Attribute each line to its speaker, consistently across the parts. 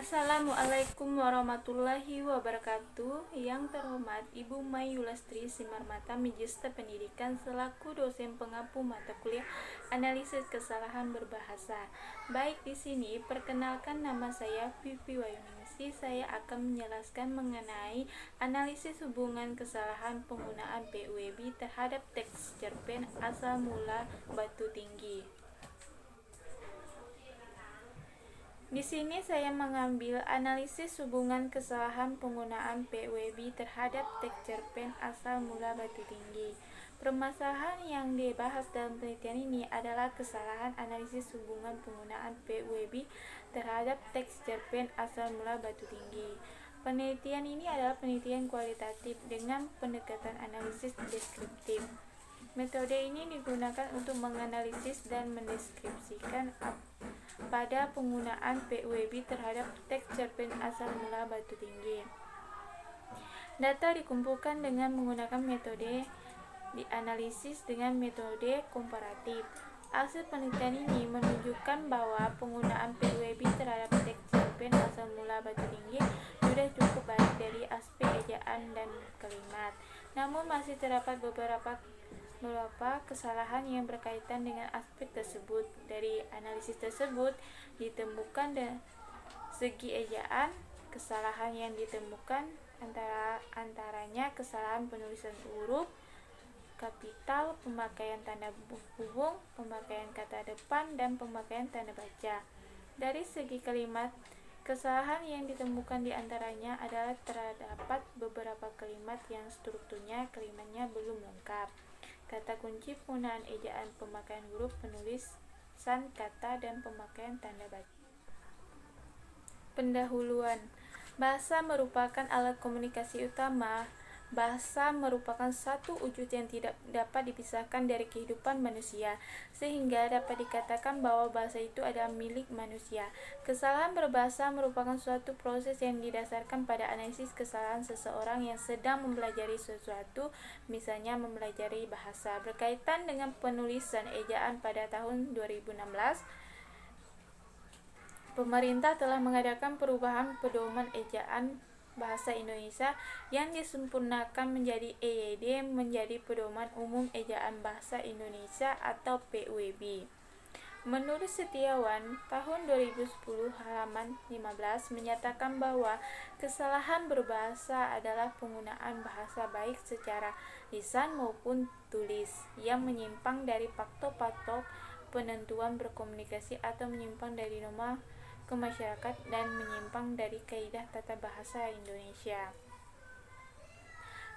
Speaker 1: Assalamualaikum warahmatullahi wabarakatuh. Yang terhormat Ibu Mai Yulastri Simarmata, Magister Pendidikan selaku dosen pengampu mata kuliah Analisis Kesalahan Berbahasa. Baik, di sini perkenalkan, nama saya Vivi Wayuningsi. Saya akan menjelaskan mengenai analisis hubungan kesalahan penggunaan PUEB terhadap teks cerpen asal mula Batu Tinggi. Di sini saya mengambil analisis hubungan kesalahan penggunaan PUEB terhadap teks cerpen asal mula Batu Tinggi. Permasalahan yang dibahas dalam penelitian ini adalah kesalahan analisis hubungan penggunaan PUEB terhadap teks cerpen asal mula Batu Tinggi. Penelitian ini adalah penelitian kualitatif dengan pendekatan analisis deskriptif. Metode ini digunakan untuk menganalisis dan mendeskripsikan pada penggunaan PUEB terhadap teks cerpen asal mula Batu Tinggi. Data dikumpulkan dengan menggunakan metode dianalisis dengan metode komparatif. Hasil penelitian ini menunjukkan bahwa penggunaan PUEB terhadap teks cerpen asal mula Batu Tinggi sudah cukup baik dari aspek ejaan dan kalimat. Namun masih terdapat beberapa kesalahan yang berkaitan dengan aspek tersebut. Dari analisis tersebut ditemukan segi ejaan. Kesalahan yang ditemukan antaranya kesalahan penulisan huruf kapital, pemakaian tanda hubung, pemakaian kata depan, dan pemakaian tanda baca. Dari segi kalimat, kesalahan yang ditemukan diantaranya adalah terdapat beberapa kalimat yang strukturnya kalimatnya belum lengkap. Kata kunci, penggunaan ejaan, pemakaian huruf, penulisan kata, dan pemakaian tanda baca. Pendahuluan. Bahasa merupakan alat komunikasi utama. Bahasa merupakan satu wujud yang tidak dapat dipisahkan dari kehidupan manusia, sehingga dapat dikatakan bahwa bahasa itu adalah milik manusia. Kesalahan berbahasa merupakan suatu proses yang didasarkan pada analisis kesalahan seseorang yang sedang mempelajari sesuatu, misalnya mempelajari bahasa. Berkaitan dengan penulisan ejaan, pada tahun 2016, pemerintah telah mengadakan perubahan pedoman ejaan bahasa Indonesia yang disempurnakan menjadi EYD menjadi Pedoman Umum Ejaan Bahasa Indonesia atau PUEB. Menurut Setiawan, tahun 2010 halaman 15 menyatakan bahwa kesalahan berbahasa adalah penggunaan bahasa baik secara lisan maupun tulis yang menyimpang dari patok-patok penentuan berkomunikasi atau menyimpang dari norma masyarakat dan menyimpang dari kaidah tata bahasa Indonesia.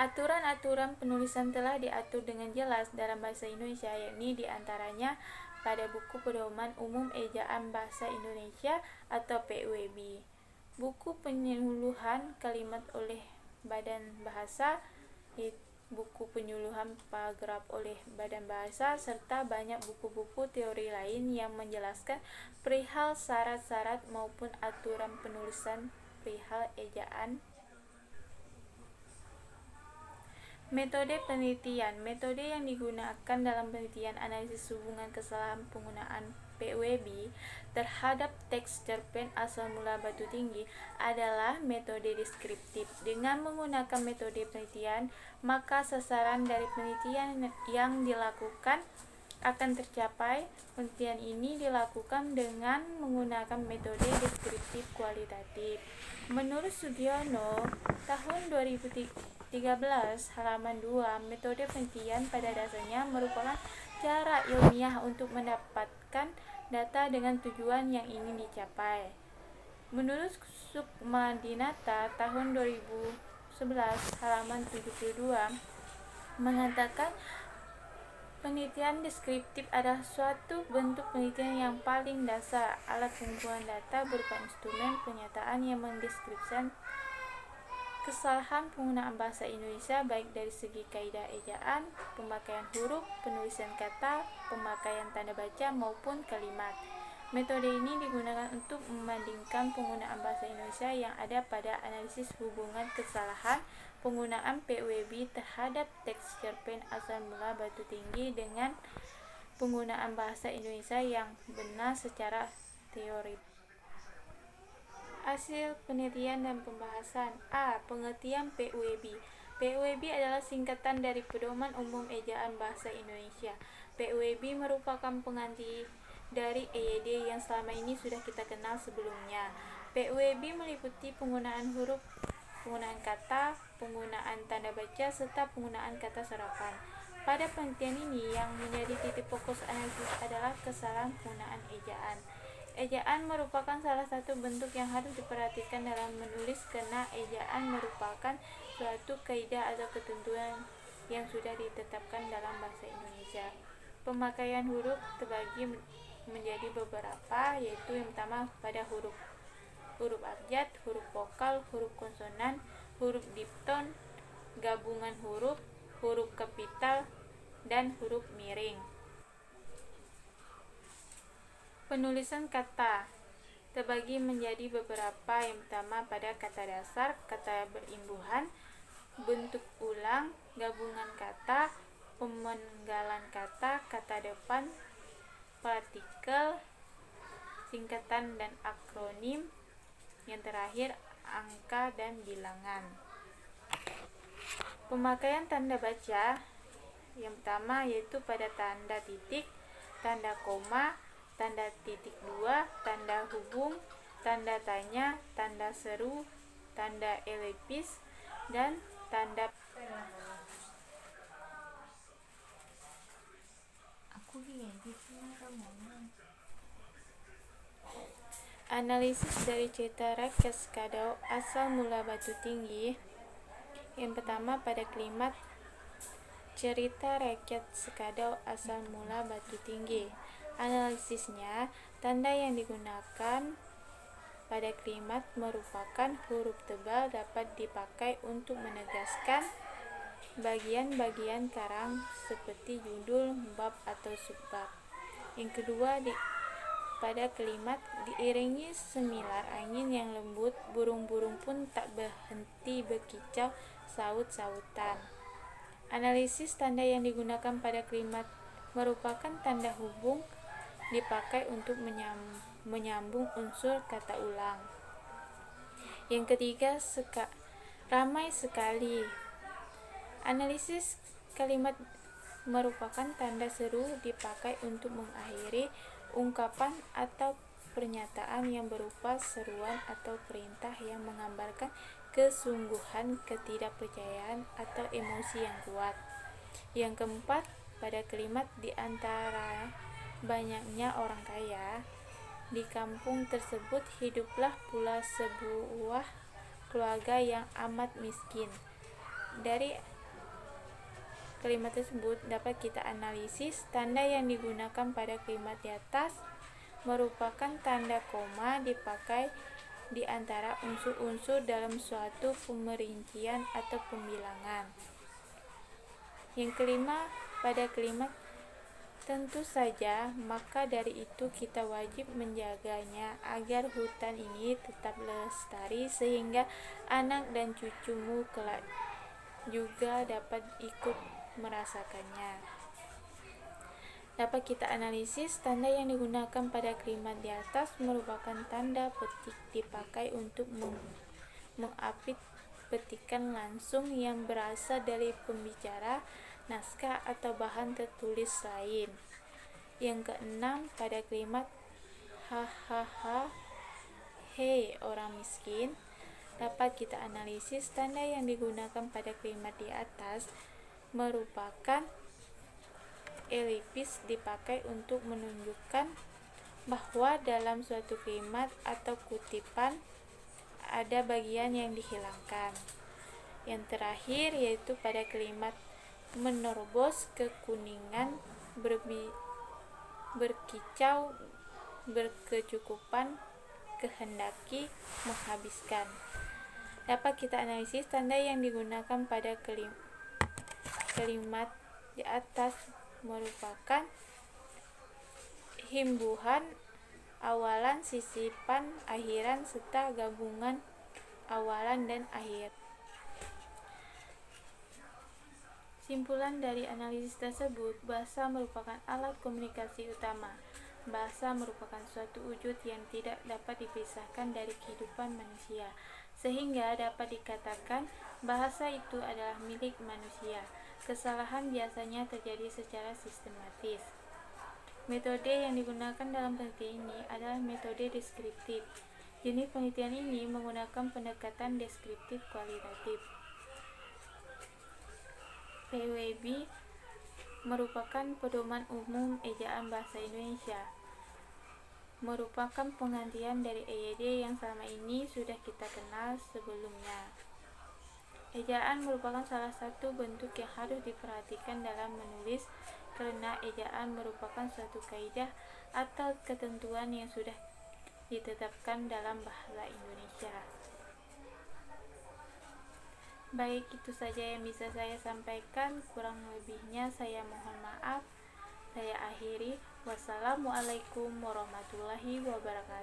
Speaker 1: Aturan-aturan penulisan telah diatur dengan jelas dalam bahasa Indonesia, yakni diantaranya pada buku Pedoman Umum Ejaan Bahasa Indonesia atau PUEB, buku penyuluhan kalimat oleh Badan Bahasa, buku penyuluhan paragraf oleh Badan Bahasa, serta banyak buku-buku teori lain yang menjelaskan perihal syarat-syarat maupun aturan penulisan perihal ejaan. Metode penelitian. Metode yang digunakan dalam penelitian analisis hubungan kesalahan penggunaan PUEB terhadap teks cerpen asal mula Batu Tinggi adalah metode deskriptif. Dengan menggunakan metode penelitian, maka sasaran dari penelitian yang dilakukan akan tercapai. Penelitian ini dilakukan dengan menggunakan metode deskriptif kualitatif. Menurut Sugiono, tahun 2013 halaman 2, metode penelitian pada dasarnya merupakan cara ilmiah untuk mendapatkan data dengan tujuan yang ingin dicapai. Menurut Sukmadinata, tahun 2011 halaman 72 mengatakan penelitian deskriptif adalah suatu bentuk penelitian yang paling dasar, alat pengumpulan data berupa instrumen penyataan yang mendeskripsikan kesalahan penggunaan bahasa Indonesia baik dari segi kaidah ejaan, pemakaian huruf, penulisan kata, pemakaian tanda baca maupun kalimat. Metode ini digunakan untuk membandingkan penggunaan bahasa Indonesia yang ada pada analisis hubungan kesalahan penggunaan PUEB terhadap teks cerpen asal mula Batu Tinggi dengan penggunaan bahasa Indonesia yang benar secara teori. Hasil penelitian dan pembahasan. A. Pengertian PUEB. PUEB adalah singkatan dari Pedoman Umum Ejaan Bahasa Indonesia. PUEB merupakan pengganti dari EYD yang selama ini sudah kita kenal sebelumnya. PUEB meliputi penggunaan huruf, penggunaan kata, penggunaan tanda baca, serta penggunaan kata serapan. Pada penelitian ini, yang menjadi titik fokus analisis adalah kesalahan penggunaan ejaan. Ejaan merupakan salah satu bentuk yang harus diperhatikan dalam menulis karena ejaan merupakan suatu kaidah atau ketentuan yang sudah ditetapkan dalam bahasa Indonesia. Pemakaian huruf terbagi menjadi beberapa, yaitu yang pertama pada huruf abjad, huruf vokal, huruf konsonan, huruf dipton, gabungan huruf, huruf kapital, dan huruf miring. Penulisan kata terbagi menjadi beberapa, yang pertama pada kata dasar, kata berimbuhan, bentuk ulang, gabungan kata, pemenggalan kata, kata depan, partikel, singkatan dan akronim, yang terakhir angka dan bilangan. Pemakaian tanda baca yang pertama yaitu pada tanda titik, tanda koma, tanda titik dua, tanda hubung, tanda tanya, tanda seru, tanda elipsis, dan tanda analisis dari cerita rakyat Skadau asal mula Batu Tinggi. Yang pertama pada kalimat cerita rakyat Skadau asal mula Batu Tinggi. Analisisnya, tanda yang digunakan pada kalimat merupakan huruf tebal dapat dipakai untuk menegaskan bagian-bagian karang seperti judul, bab atau subbab. Yang kedua, pada kalimat diiringi semilar angin yang lembut, burung-burung pun tak berhenti berkicau saut-sautan. Analisis tanda yang digunakan pada kalimat merupakan tanda hubung dipakai untuk menyambung unsur kata ulang. Yang ketiga, ramai sekali. Analisis kalimat merupakan tanda seru dipakai untuk mengakhiri ungkapan atau pernyataan yang berupa seruan atau perintah yang menggambarkan kesungguhan, ketidakpercayaan, atau emosi yang kuat. Yang keempat, pada kalimat di antara banyaknya orang kaya di kampung tersebut hiduplah pula sebuah keluarga yang amat miskin. Dari kalimat tersebut dapat kita analisis tanda yang digunakan pada kalimat di atas merupakan tanda koma dipakai di antara unsur-unsur dalam suatu pemerincian atau pembilangan. Yang kelima, pada kalimat tentu saja, maka dari itu kita wajib menjaganya agar hutan ini tetap lestari sehingga anak dan cucumu kelak juga dapat ikut merasakannya. Dapat kita analisis tanda yang digunakan pada kalimat di atas merupakan tanda petik dipakai untuk mengapit petikan langsung yang berasal dari pembicara, naskah atau bahan tertulis lain. Yang keenam, pada kalimat hahaha, hei orang miskin, dapat kita analisis tanda yang digunakan pada kalimat di atas merupakan elipsis dipakai untuk menunjukkan bahwa dalam suatu kalimat atau kutipan ada bagian yang dihilangkan. Yang terakhir yaitu pada kalimat menerobos kekuningan, berkicau, berkecukupan, kehendaki, menghabiskan. Dapat kita analisis tanda yang digunakan pada kalimat di atas merupakan himbuhan, awalan, sisipan, akhiran, serta gabungan awalan dan akhir. Simpulan dari analisis tersebut, bahasa merupakan alat komunikasi utama. bahasa merupakan suatu wujud yang tidak dapat dipisahkan dari kehidupan manusia, sehingga dapat dikatakan bahasa itu adalah milik manusia. Kesalahan biasanya terjadi secara sistematis. Metode yang digunakan dalam penelitian ini adalah metode deskriptif. Jenis penelitian ini menggunakan pendekatan deskriptif kualitatif. PWB merupakan pedoman umum ejaan bahasa Indonesia. Merupakan penggantian dari EYD yang selama ini sudah kita kenal sebelumnya. Ejaan merupakan salah satu bentuk yang harus diperhatikan dalam menulis, karena ejaan merupakan suatu kaidah atau ketentuan yang sudah ditetapkan dalam bahasa Indonesia. Baik, itu saja yang bisa saya sampaikan. Kurang lebihnya saya mohon maaf. Saya akhiri. Wassalamualaikum warahmatullahi wabarakatuh.